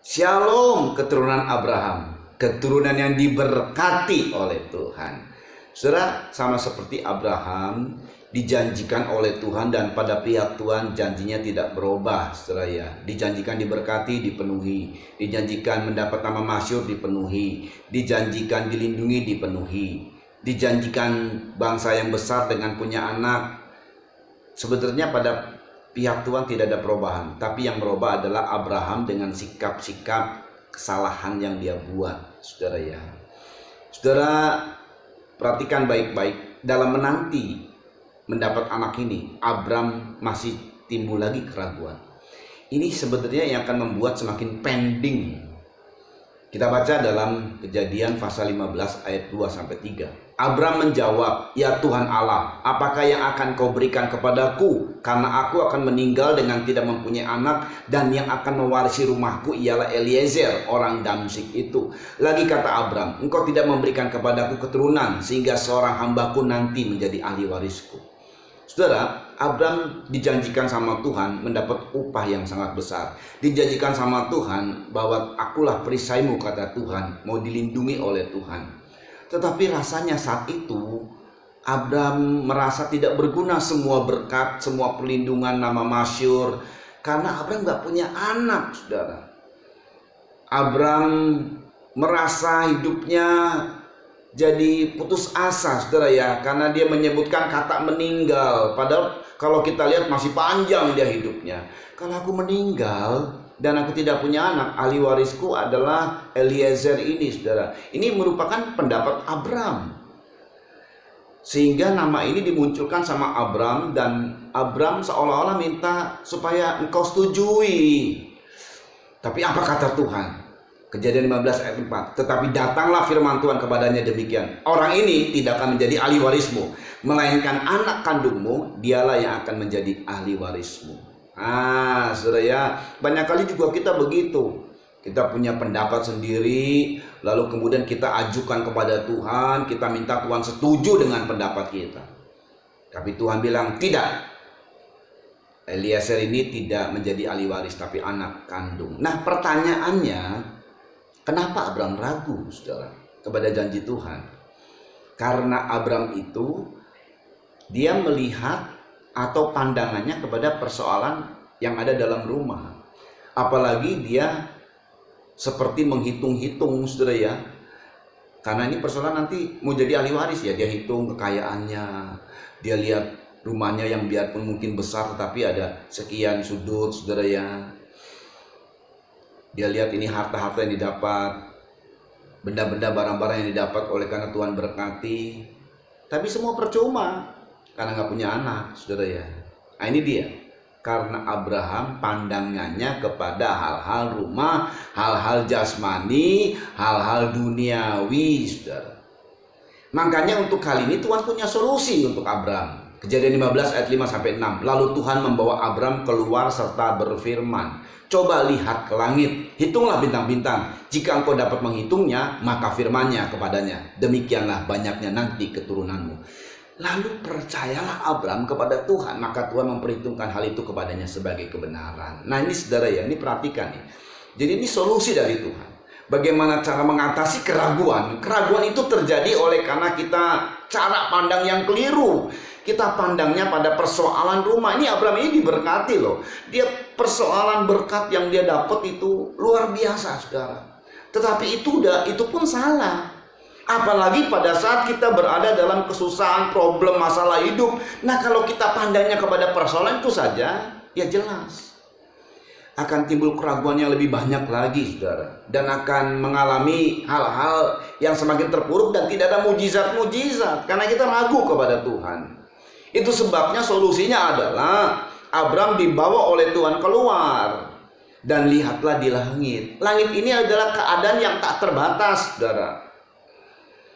Shalom keturunan Abraham, keturunan yang diberkati oleh Tuhan. Saudara, sama seperti Abraham dijanjikan oleh Tuhan dan pada pihak Tuhan janjinya tidak berubah, saudara ya. Dijanjikan diberkati, dipenuhi. Dijanjikan mendapat nama masyhur, dipenuhi. Dijanjikan dilindungi, dipenuhi. Dijanjikan bangsa yang besar dengan punya anak. Sebenarnya pada pihak Tuhan tidak ada perubahan, tapi yang berubah adalah Abraham dengan sikap-sikap kesalahan yang dia buat, saudara ya. Saudara, perhatikan baik-baik, dalam menanti mendapat anak ini, Abraham masih timbul lagi keraguan. Ini sebenarnya yang akan membuat semakin pending. Kita baca dalam Kejadian pasal 15 ayat 2-3. Abraham menjawab, "Ya Tuhan Allah, apakah yang akan kau berikan kepadaku? Karena aku akan meninggal dengan tidak mempunyai anak, dan yang akan mewarisi rumahku ialah Eliezer, orang Damsyik itu." Lagi kata Abraham, "Engkau tidak memberikan kepadaku keturunan, sehingga seorang hambaku nanti menjadi ahli warisku." Saudara, Abraham dijanjikan sama Tuhan mendapat upah yang sangat besar. Dijanjikan sama Tuhan bahwa akulah perisaimu, kata Tuhan, mau dilindungi oleh Tuhan. Tetapi rasanya saat itu Abraham merasa tidak berguna semua berkat, semua perlindungan, nama masyhur, karena Abraham gak punya anak, saudara. Abraham merasa hidupnya jadi putus asa, saudara ya, karena dia menyebutkan kata meninggal. Padahal kalau kita lihat masih panjang dia hidupnya. Kalau aku meninggal dan aku tidak punya anak, ahli warisku adalah Eliezer ini, saudara. Ini merupakan pendapat Abraham. Sehingga nama ini dimunculkan sama Abraham, dan Abraham seolah-olah minta supaya engkau setujui. Tapi apa kata Tuhan? Kejadian 15 ayat 4. "Tetapi datanglah firman Tuhan kepadanya demikian. Orang ini tidak akan menjadi ahli warismu, melainkan anak kandungmu, dialah yang akan menjadi ahli warismu." Saudara ya, banyak kali juga kita begitu. Kita punya pendapat sendiri, lalu kemudian kita ajukan kepada Tuhan, kita minta Tuhan setuju dengan pendapat kita. Tapi Tuhan bilang, tidak. Eliezer ini tidak menjadi ahli waris, tapi anak kandung. Nah, pertanyaannya, kenapa Abraham ragu, saudara, kepada janji Tuhan? Karena Abraham itu dia melihat atau pandangannya kepada persoalan yang ada dalam rumah. Apalagi dia seperti menghitung-hitung, saudara ya. Karena ini persoalan nanti mau jadi ahli waris ya, dia hitung kekayaannya. Dia lihat rumahnya yang biarpun mungkin besar tapi ada sekian sudut, saudara ya. Dia lihat ini harta-harta yang didapat, benda-benda barang-barang yang didapat oleh karena Tuhan berkati. Tapi semua percuma karena nggak punya anak, saudara ya. Nah, ini dia. Karena Abraham pandangannya kepada hal-hal rumah, hal-hal jasmani, hal-hal duniawi, saudara. Makanya untuk kali ini Tuhan punya solusi untuk Abraham. Kejadian 15 ayat 5-6. "Lalu Tuhan membawa Abraham keluar serta berfirman, coba lihat ke langit, hitunglah bintang-bintang. Jika engkau dapat menghitungnya, maka firman-Nya kepadanya, demikianlah banyaknya nanti keturunanmu." Lalu percayalah Abraham kepada Tuhan, maka Tuhan memperhitungkan hal itu kepadanya sebagai kebenaran. Nah, ini saudara ya, ini perhatikan nih. Jadi ini solusi dari Tuhan. Bagaimana cara mengatasi keraguan? Keraguan itu terjadi oleh karena kita cara pandang yang keliru. Kita pandangnya pada persoalan rumah. Ini Abraham ini diberkati loh. Dia persoalan berkat yang dia dapat itu luar biasa, saudara. Tetapi itu pun salah. Apalagi pada saat kita berada dalam kesusahan, problem, masalah hidup. Nah, kalau kita pandangnya kepada persoalan itu saja, ya jelas akan timbul keraguan yang lebih banyak lagi, saudara. Dan akan mengalami hal-hal yang semakin terpuruk dan tidak ada mujizat-mujizat. Karena kita ragu kepada Tuhan. Itu sebabnya solusinya adalah Abraham dibawa oleh Tuhan keluar. Dan lihatlah di langit. Langit ini adalah keadaan yang tak terbatas, saudara.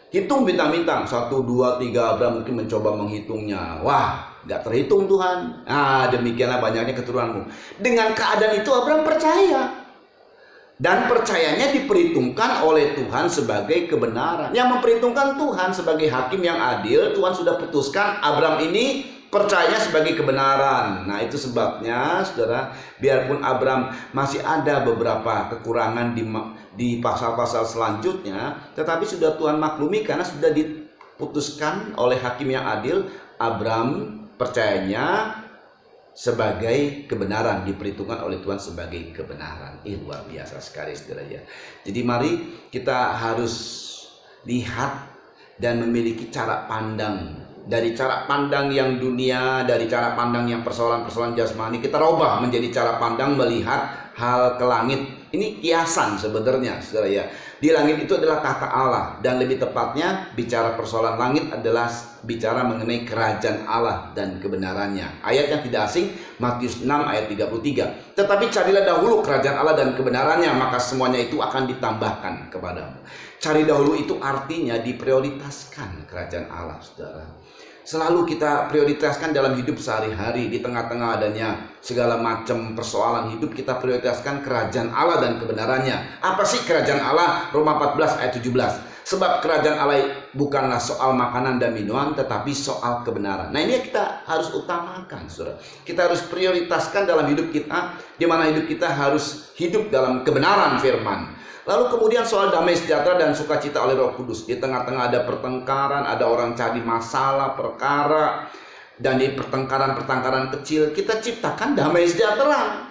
Hitung bintang-bintang, 1, 2, 3, Abraham mungkin mencoba menghitungnya. Wah, gak terhitung Tuhan. Demikianlah banyaknya keturunanmu. Dengan keadaan itu Abraham percaya. Dan percayanya diperhitungkan oleh Tuhan sebagai kebenaran. Yang memperhitungkan Tuhan sebagai hakim yang adil. Tuhan sudah putuskan Abraham ini percaya sebagai kebenaran. Nah, itu sebabnya saudara, biarpun Abraham masih ada beberapa kekurangan di pasal-pasal selanjutnya, tetapi sudah Tuhan maklumi karena sudah diputuskan oleh hakim yang adil. Abraham percayanya sebagai kebenaran, diperhitungkan oleh Tuhan sebagai kebenaran. Luar biasa sekali saudara ya. Jadi mari kita harus lihat dan memiliki cara pandang. Dari cara pandang yang dunia, dari cara pandang yang persoalan-persoalan jasmani, kita robah menjadi cara pandang melihat hal ke langit. Ini kiasan sebenarnya saudara ya. Di langit itu adalah tata Allah, dan lebih tepatnya bicara persoalan langit adalah bicara mengenai kerajaan Allah dan kebenarannya. Ayat yang tidak asing, Matius 6 ayat 33. Tetapi carilah dahulu kerajaan Allah dan kebenarannya, maka semuanya itu akan ditambahkan kepadamu. Cari dahulu itu artinya diprioritaskan kerajaan Allah saudara. Selalu kita prioritaskan dalam hidup sehari-hari. Di tengah-tengah adanya segala macam persoalan hidup, kita prioritaskan kerajaan Allah dan kebenarannya. Apa sih kerajaan Allah? Roma 14 ayat 17. Sebab kerajaan Allah bukanlah soal makanan dan minuman, tetapi soal kebenaran. Nah, ini kita harus utamakan saudara. Kita harus prioritaskan dalam hidup kita, di mana hidup kita harus hidup dalam kebenaran firman. Lalu kemudian soal damai sejahtera dan sukacita oleh Roh Kudus. Di tengah-tengah ada pertengkaran, ada orang cari masalah, perkara, dan di pertengkaran-pertengkaran kecil kita ciptakan damai sejahtera.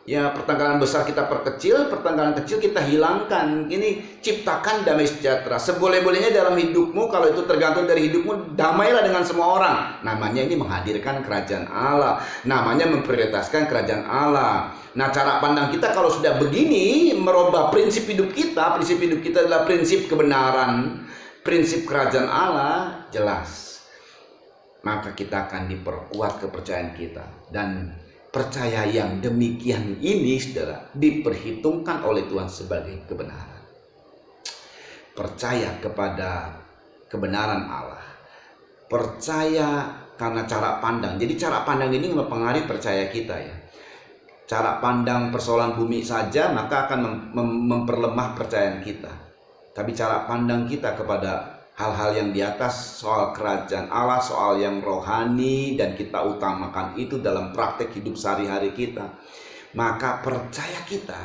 Ya, pertengkaran besar kita perkecil, pertengkaran kecil kita hilangkan. Ini ciptakan damai sejahtera. Seboleh-bolehnya dalam hidupmu, kalau itu tergantung dari hidupmu, damailah dengan semua orang. Namanya ini menghadirkan kerajaan Allah. Namanya memprioritaskan kerajaan Allah. Nah, cara pandang kita kalau sudah begini, merubah prinsip hidup kita. Prinsip hidup kita adalah prinsip kebenaran, prinsip kerajaan Allah, jelas. Maka kita akan diperkuat kepercayaan kita. Dan percaya yang demikian ini saudara diperhitungkan oleh Tuhan sebagai kebenaran. Percaya kepada kebenaran Allah. Percaya karena cara pandang. Jadi cara pandang ini mempengaruhi percaya kita ya. Cara pandang persoalan bumi saja maka akan memperlemah percayaan kita. Tapi cara pandang kita kepada hal-hal yang di atas, soal kerajaan Allah, soal yang rohani, dan kita utamakan itu dalam praktek hidup sehari-hari kita, maka percaya kita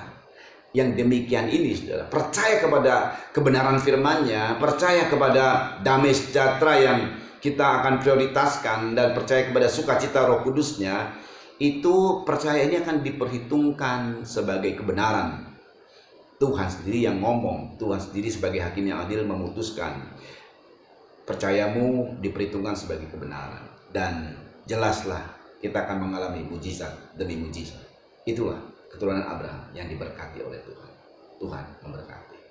yang demikian ini saudara, percaya kepada kebenaran firman-Nya, percaya kepada damai sejahtera yang kita akan prioritaskan, dan percaya kepada sukacita Roh Kudus-Nya, itu percaya ini akan diperhitungkan sebagai kebenaran. Tuhan sendiri yang ngomong, Tuhan sendiri sebagai hakim yang adil memutuskan. Percayamu diperhitungkan sebagai kebenaran, dan jelaslah kita akan mengalami mujizat demi mujizat. Itulah keturunan Abraham yang diberkati oleh Tuhan. Tuhan memberkati.